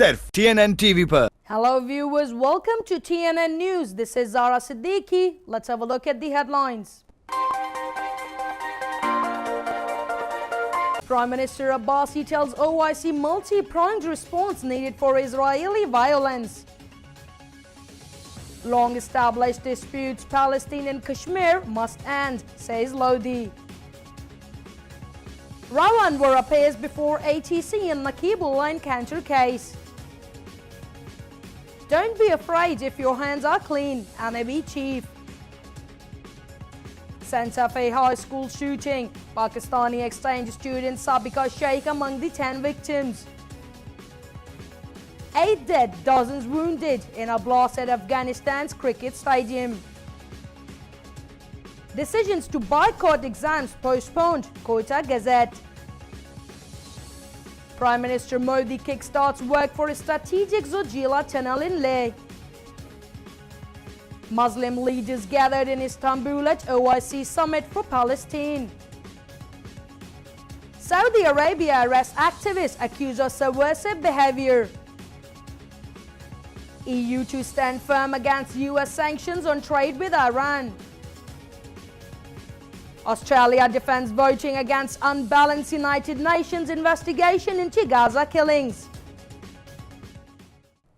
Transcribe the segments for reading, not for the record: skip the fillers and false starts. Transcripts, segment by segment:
सिर्फ TNN TV पर। Hello viewers, welcome to TNN News. This is Zara Siddiqui. Let's have a look at the headlines. Prime Minister Abbasi tells OIC multi-pronged response needed for Israeli violence. Long-established disputes Palestine and Kashmir must end, says Lodi. Rawanwar appears before ATC in the Bulliten counter case. Don't be afraid if your hands are clean, NAB Chief. Santa Fe High School shooting. Pakistani exchange student Sabika Sheikh among the 10 victims. 8 dead, dozens wounded in a blast at Afghanistan's cricket stadium. Decisions to boycott exams postponed, Quetta Gazette. Prime Minister Modi kickstarts work for a strategic Zojila tunnel in Leh. Muslim leaders gathered in Istanbul at OIC summit for Palestine. Saudi Arabia arrests activists accused of subversive behavior. EU to stand firm against US sanctions on trade with Iran. Australia defends voting against unbalanced United Nations investigation into Gaza killings.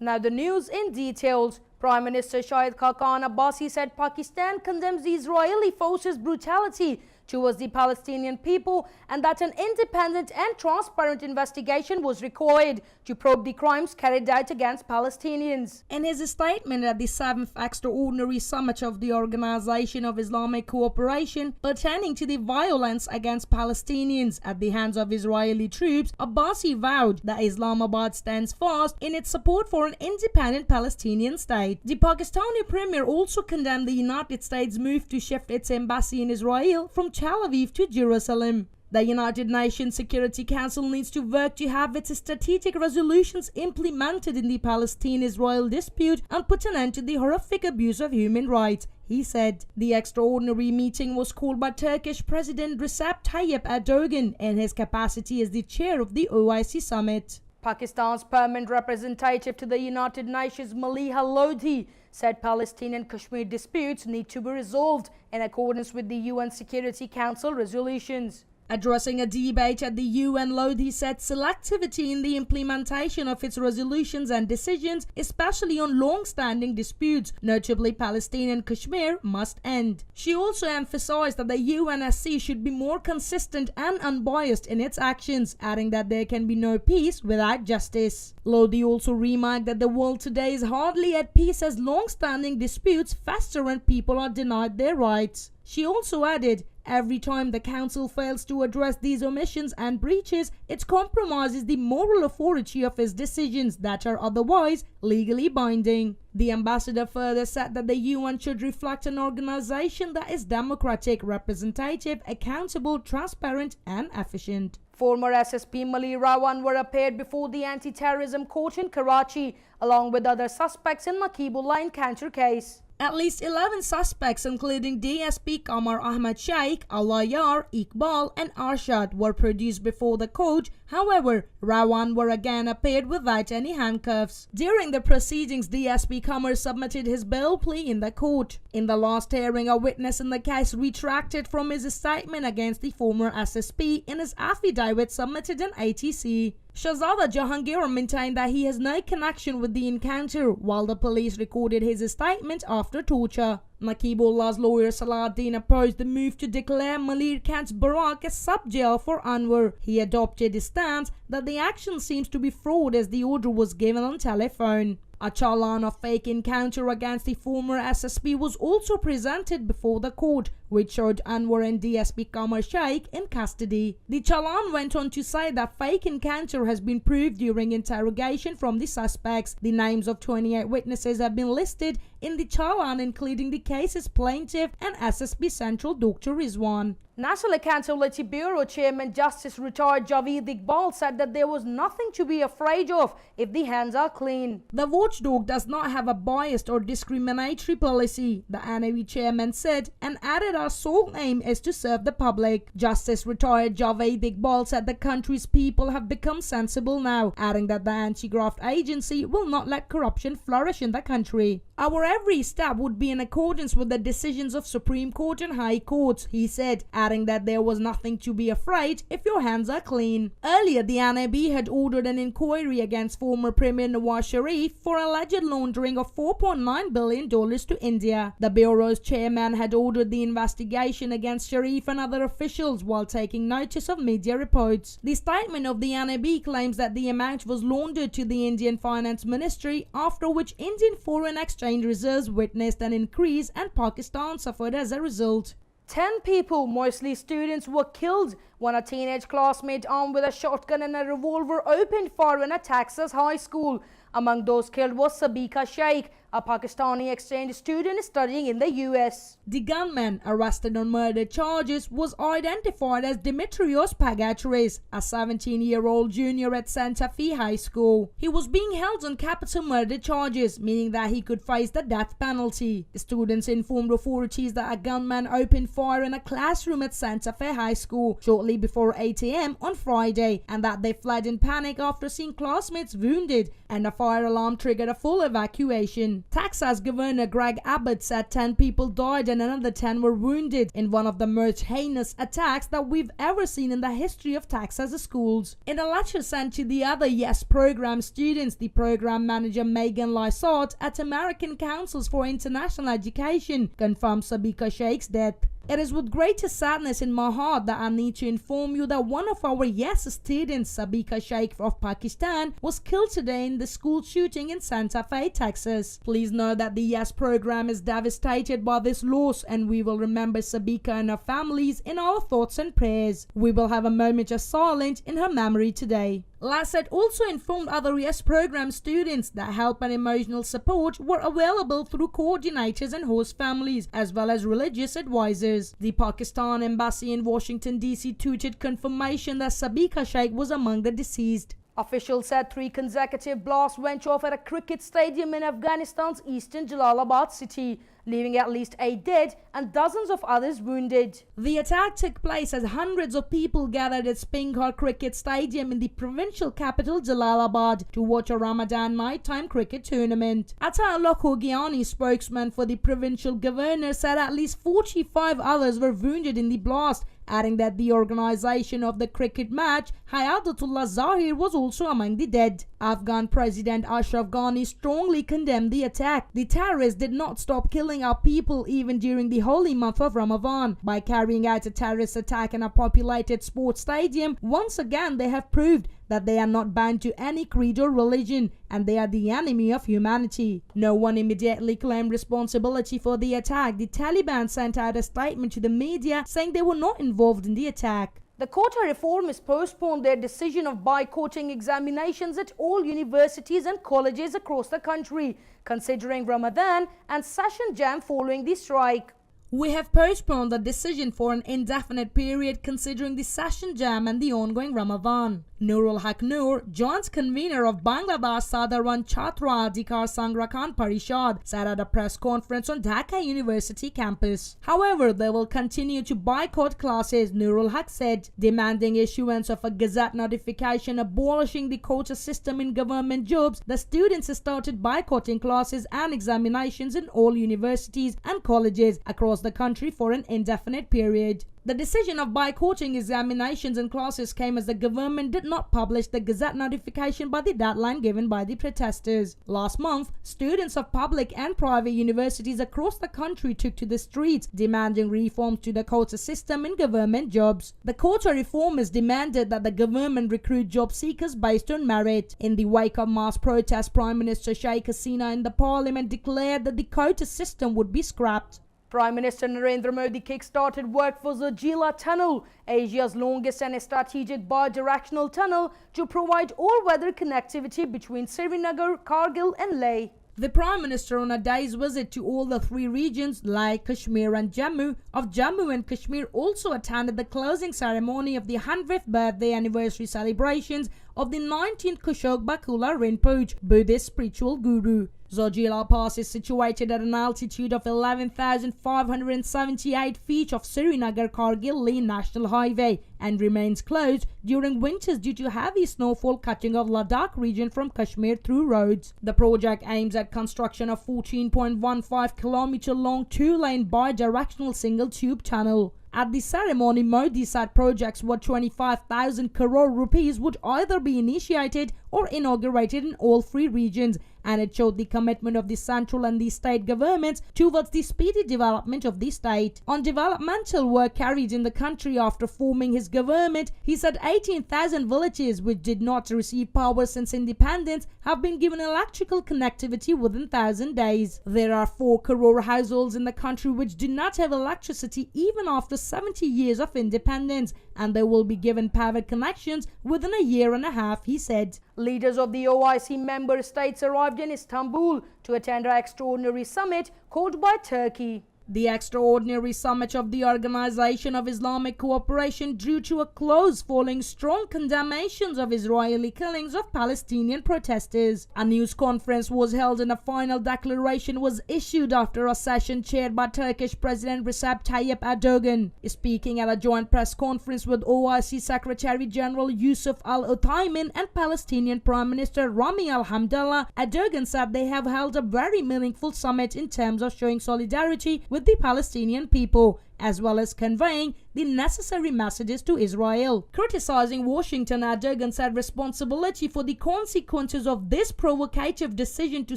Now the news in details. Prime Minister Shahid Khaqan Abbasi said Pakistan condemns the Israeli forces' brutality towards the Palestinian people and that an independent and transparent investigation was required to probe the crimes carried out against Palestinians. In his statement at the 7th Extraordinary Summit of the Organization of Islamic Cooperation pertaining to the violence against Palestinians at the hands of Israeli troops, Abbasi vowed that Islamabad stands fast in its support for an independent Palestinian state. The Pakistani premier also condemned the United States' move to shift its embassy in Israel from Tel Aviv to Jerusalem. The United Nations Security Council needs to work to have its strategic resolutions implemented in the Palestine-Israel dispute and put an end to the horrific abuse of human rights, he said. The extraordinary meeting was called by Turkish President Recep Tayyip Erdogan in his capacity as the chair of the OIC summit. Pakistan's permanent representative to the United Nations, Maliha Lodi, said Palestinian and Kashmir disputes need to be resolved in accordance with the UN Security Council resolutions. Addressing a debate at the UN, Lodi said selectivity in the implementation of its resolutions and decisions, especially on long-standing disputes, notably Palestine and Kashmir, must end. She also emphasized that the UNSC should be more consistent and unbiased in its actions, adding that there can be no peace without justice. Lodi also remarked that the world today is hardly at peace as long-standing disputes fester and people are denied their rights. She also added, every time the Council fails to address these omissions and breaches, it compromises the moral authority of its decisions that are otherwise legally binding. The ambassador further said that the UN should reflect an organization that is democratic, representative, accountable, transparent, and efficient. Former SSP Mali Rawanwar appeared before the anti-terrorism court in Karachi, along with other suspects in the Bulliten counter case. At least 11 suspects, including DSP Qamar Ahmed Sheikh, Alayar, Iqbal, and Arshad, were produced before the court. However, Rawanwar again appeared without any handcuffs. During the proceedings, DSP Qamar submitted his bail plea in the court. In the last hearing, a witness in the case retracted from his statement against the former SSP in his affidavit submitted in ATC. Shahzada Jahangir maintained that he has no connection with the encounter, while the police recorded his statement after torture. Naqibullah's lawyer Salahuddin opposed the move to declare Malir Khan's Barak as sub-jail for Anwar. He adopted a stance that the action seems to be fraud as the order was given on telephone. A challan of fake encounter against the former SSP was also presented before the court, which showed Anwar and DSP Qamar Sheikh in custody. The challan went on to say that fake encounter has been proved during interrogation from the suspects. The names of 28 witnesses have been listed in the challan, including the case's plaintiff and SSP Central Dr. Rizwan. National Accountability Bureau Chairman Justice retired Javeed Iqbal said that there was nothing to be afraid of if the hands are clean. The watchdog does not have a biased or discriminatory policy, the NAV chairman said, and added our sole aim is to serve the public. Justice retired Javed Iqbal said the country's people have become sensible now, adding that the anti-graft agency will not let corruption flourish in the country. Our every step would be in accordance with the decisions of Supreme Court and High Courts, he said, adding that there was nothing to be afraid if your hands are clean. Earlier, the NAB had ordered an inquiry against former Premier Nawaz Sharif for alleged laundering of $4.9 billion to India. The Bureau's chairman had ordered the investigation against Sharif and other officials while taking notice of media reports. The statement of the NAB claims that the amount was laundered to the Indian Finance Ministry, after which Indian foreign exchange reserves witnessed an increase and Pakistan suffered as a result. 10 people, mostly students, were killed when a teenage classmate armed with a shotgun and a revolver opened fire in a Texas high school. Among those killed was Sabika Sheikh, a Pakistani exchange student studying in the US. The gunman, arrested on murder charges, was identified as Dimitrios Pagatris, a 17-year-old junior at Santa Fe High School. He was being held on capital murder charges, meaning that he could face the death penalty. The students informed authorities that a gunman opened fire in a classroom at Santa Fe High School shortly before 8 a.m. on Friday, and that they fled in panic after seeing classmates wounded, and a fire alarm triggered a full evacuation. Texas Governor Greg Abbott said 10 people died and another 10 were wounded in one of the most heinous attacks that we've ever seen in the history of Texas schools. In a letter sent to the other YES program students, the program manager Megan Lysart at American Councils for International Education confirmed Sabika Sheikh's death. It is with greatest sadness in my heart that I need to inform you that one of our YES students, Sabika Sheikh of Pakistan, was killed today in the school shooting in Santa Fe, Texas. Please know that the YES program is devastated by this loss, and we will remember Sabika and her families in our thoughts and prayers. We will have a moment of silence in her memory today. LASET also informed other YES program students that help and emotional support were available through coordinators and host families, as well as religious advisors. The Pakistan Embassy in Washington, D.C. tweeted confirmation that Sabika Sheikh was among the deceased. Officials said 3 consecutive blasts went off at a cricket stadium in Afghanistan's eastern Jalalabad city, leaving at least 8 dead and dozens of others wounded. The attack took place as hundreds of people gathered at Spinghar Cricket Stadium in the provincial capital Jalalabad to watch a Ramadan nighttime cricket tournament. Atta Lokhogiani, spokesman for the provincial governor, said at least 45 others were wounded in the blast, adding that the organization of the cricket match, Hayadatullah Zahir, was also among the dead. Afghan President Ashraf Ghani strongly condemned the attack. The terrorists did not stop killing our people even during the holy month of Ramadan. By carrying out a terrorist attack in a populated sports stadium, once again they have proved that they are not bound to any creed or religion, and they are the enemy of humanity. No one immediately claimed responsibility for the attack. The Taliban sent out a statement to the media saying they were not involved in the attack. The quota reformists postponed their decision of boycotting examinations at all universities and colleges across the country, considering Ramadan and session jam following the strike. We have postponed the decision for an indefinite period considering the session jam and the ongoing Ramadan. Nurul Haq Noor, joint convener of Bangladesh Sadharan Chhatra Adhikar Sangrakhan Parishad, said at a press conference on Dhaka University campus. However, they will continue to boycott classes, Nurul Haq said, demanding issuance of a gazette notification abolishing the quota system in government jobs. The students started boycotting classes and examinations in all universities and colleges across the country for an indefinite period. The decision of boycotting examinations and classes came as the government did not publish the gazette notification by the deadline given by the protesters. Last month, students of public and private universities across the country took to the streets demanding reforms to the quota system in government jobs. The quota reformers demanded that the government recruit job seekers based on merit. In the wake of mass protests, Prime Minister Sheikh Hasina in the parliament declared that the quota system would be scrapped. Prime Minister Narendra Modi kick-started work for Zojila Tunnel, Asia's longest and strategic bi-directional tunnel to provide all-weather connectivity between Srinagar, Kargil and Leh. The Prime Minister, on a day's visit to all the 3 regions, Leh, Kashmir and Jammu, of Jammu and Kashmir, also attended the closing ceremony of the 100th birthday anniversary celebrations of the 19th Kushok Bakula Rinpoche, Buddhist spiritual guru. Zojila Pass is situated at an altitude of 11,578 feet of Srinagar-Kargil National Highway and remains closed during winters due to heavy snowfall cutting off Ladakh region from Kashmir through roads. The project aims at construction of 14.15 km long 2-lane bi-directional single-tube tunnel. At the ceremony, Modi said projects worth 25,000 crore rupees would either be initiated or inaugurated in all three regions, and it showed the commitment of the central and the state governments towards the speedy development of the state. On developmental work carried in the country after forming his government, he said 18,000 villages which did not receive power since independence have been given electrical connectivity within 1,000 days. There are 4 crore households in the country which do not have electricity even after 70 years of independence, and they will be given power connections within a year and a half, he said. Leaders of the OIC member states arrived in Istanbul to attend an extraordinary summit called by Turkey. The extraordinary summit of the Organization of Islamic Cooperation drew to a close following strong condemnations of Israeli killings of Palestinian protesters. A news conference was held and a final declaration was issued after a session chaired by Turkish President Recep Tayyip Erdogan. Speaking at a joint press conference with OIC Secretary General Yusuf Al-Uthaymin and Palestinian Prime Minister Rami Al-Hamdallah, Erdogan said they have held a very meaningful summit in terms of showing solidarity with the Palestinian people, as well as conveying the necessary messages to Israel. Criticizing Washington, Erdogan said responsibility for the consequences of this provocative decision to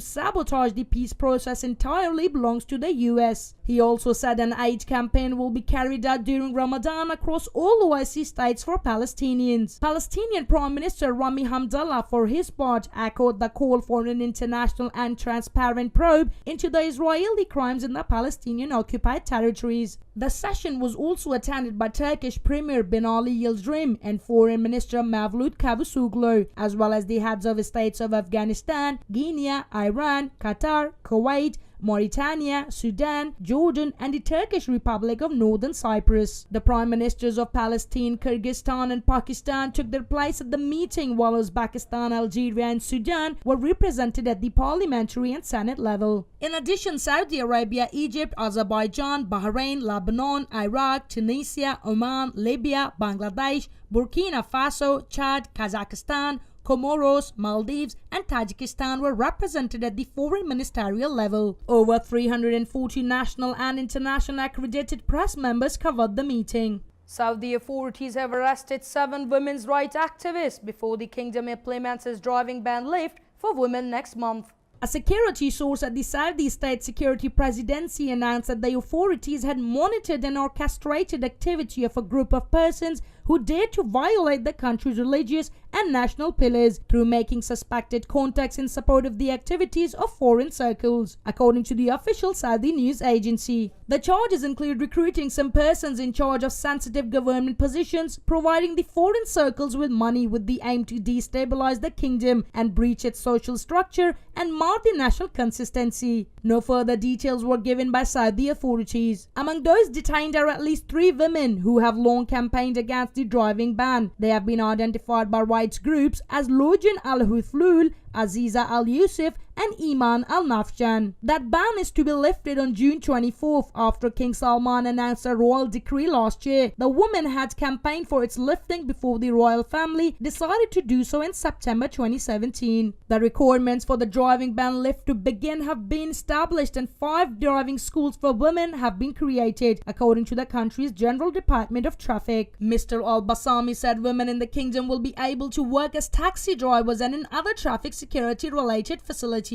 sabotage the peace process entirely belongs to the US. He also said an aid campaign will be carried out during Ramadan across all OIC states for Palestinians. Palestinian Prime Minister Rami Hamdallah, for his part, echoed the call for an international and transparent probe into the Israeli crimes in the Palestinian occupied territories. The session was also attended by Turkish Premier Binali Yildirim and Foreign Minister Mevlut Cavusoglu, as well as the heads of states of Afghanistan, Guinea, Iran, Qatar, Kuwait, Mauritania, Sudan, Jordan, and the Turkish Republic of Northern Cyprus. The Prime Ministers of Palestine, Kyrgyzstan, and Pakistan took their place at the meeting, while Uzbekistan, Algeria, and Sudan were represented at the parliamentary and Senate level. In addition, Saudi Arabia, Egypt, Azerbaijan, Bahrain, Lebanon, Iraq, Tunisia, Oman, Libya, Bangladesh, Burkina Faso, Chad, Kazakhstan, Comoros, Maldives, and Tajikistan were represented at the foreign ministerial level. Over 340 national and international accredited press members covered the meeting. Saudi authorities have arrested 7 women's rights activists before the kingdom implements its driving ban lift for women next month. A security source at the Saudi State Security Presidency announced that the authorities had monitored and orchestrated activity of a group of persons who dared to violate the country's religious and national pillars through making suspected contacts in support of the activities of foreign circles, according to the official Saudi news agency. The charges include recruiting some persons in charge of sensitive government positions, providing the foreign circles with money with the aim to destabilize the kingdom and breach its social structure and mar the national consistency. No further details were given by Saudi authorities. Among those detained are at least 3 women who have long campaigned against the driving ban. They have been identified by rights groups as Lojan Al-Huthlul, Aziza Al-Yusuf, and Iman Al-Nafjan. That ban is to be lifted on June 24th after King Salman announced a royal decree last year. The woman had campaigned for its lifting before the royal family decided to do so in September 2017. The requirements for the driving ban lift to begin have been established and 5 driving schools for women have been created, according to the country's General Department of Traffic. Mr. Al-Basami said women in the kingdom will be able to work as taxi drivers and in other traffic security related facilities.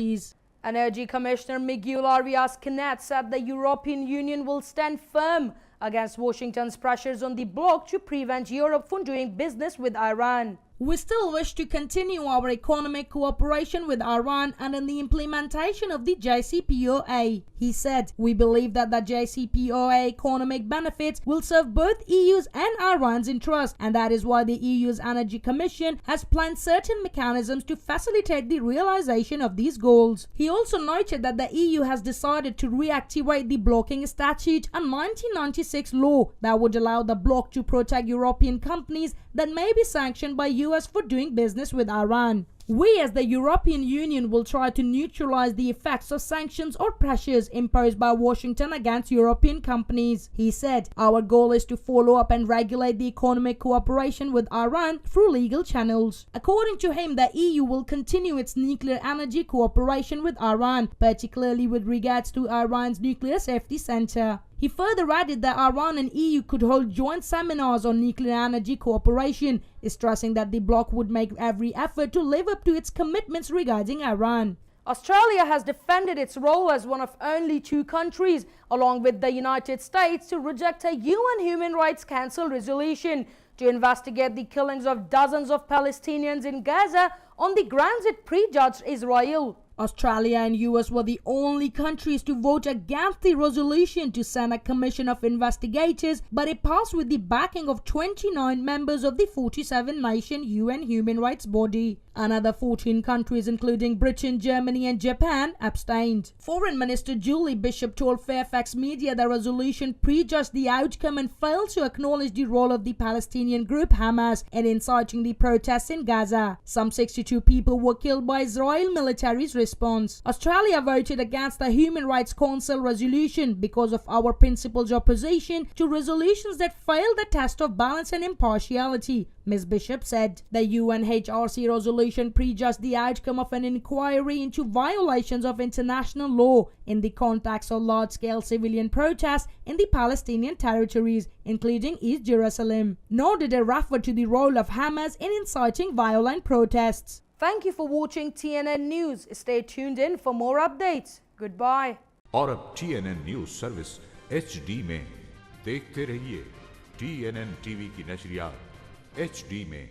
Energy Commissioner Miguel Arias-Canet said the European Union will stand firm against Washington's pressures on the bloc to prevent Europe from doing business with Iran. We still wish to continue our economic cooperation with Iran and in the implementation of the JCPOA, he said. We believe that the JCPOA economic benefits will serve both EU's and Iran's interests, and that is why the EU's Energy Commission has planned certain mechanisms to facilitate the realization of these goals. He also noted that the EU has decided to reactivate the blocking statute, a 1996 law that would allow the bloc to protect European companies that may be sanctioned by US US for doing business with Iran. We as the European Union will try to neutralize the effects of sanctions or pressures imposed by Washington against European companies, he said. Our goal is to follow up and regulate the economic cooperation with Iran through legal channels. According to him, the EU will continue its nuclear energy cooperation with Iran, particularly with regards to Iran's nuclear safety center. He further added that Iran and EU could hold joint seminars on nuclear energy cooperation, stressing that the bloc would make every effort to live up to its commitments regarding Iran. Australia has defended its role as one of only 2 countries, along with the United States, to reject a UN Human Rights Council resolution to investigate the killings of dozens of Palestinians in Gaza on the grounds it prejudged Israel. Australia and US were the only countries to vote against the resolution to send a commission of investigators, but it passed with the backing of 29 members of the 47-nation UN human rights body. Another 14 countries, including Britain, Germany and Japan, abstained. Foreign Minister Julie Bishop told Fairfax Media the resolution prejudged the outcome and failed to acknowledge the role of the Palestinian group Hamas in inciting the protests in Gaza. Some 62 people were killed by Israel military's response. Australia voted against the Human Rights Council resolution because of our principles opposition to resolutions that fail the test of balance and impartiality, Ms. Bishop said. The UNHRC resolution prejudged the outcome of an inquiry into violations of international law in the context of large-scale civilian protests in the Palestinian territories, including East Jerusalem. Nor did it refer to the role of Hamas in inciting violent protests. Thank you for watching TNN News. Stay tuned in for more updates. Goodbye. और अब TNN news service HD में देखते रहिए TNN TV की नशरियात HD में।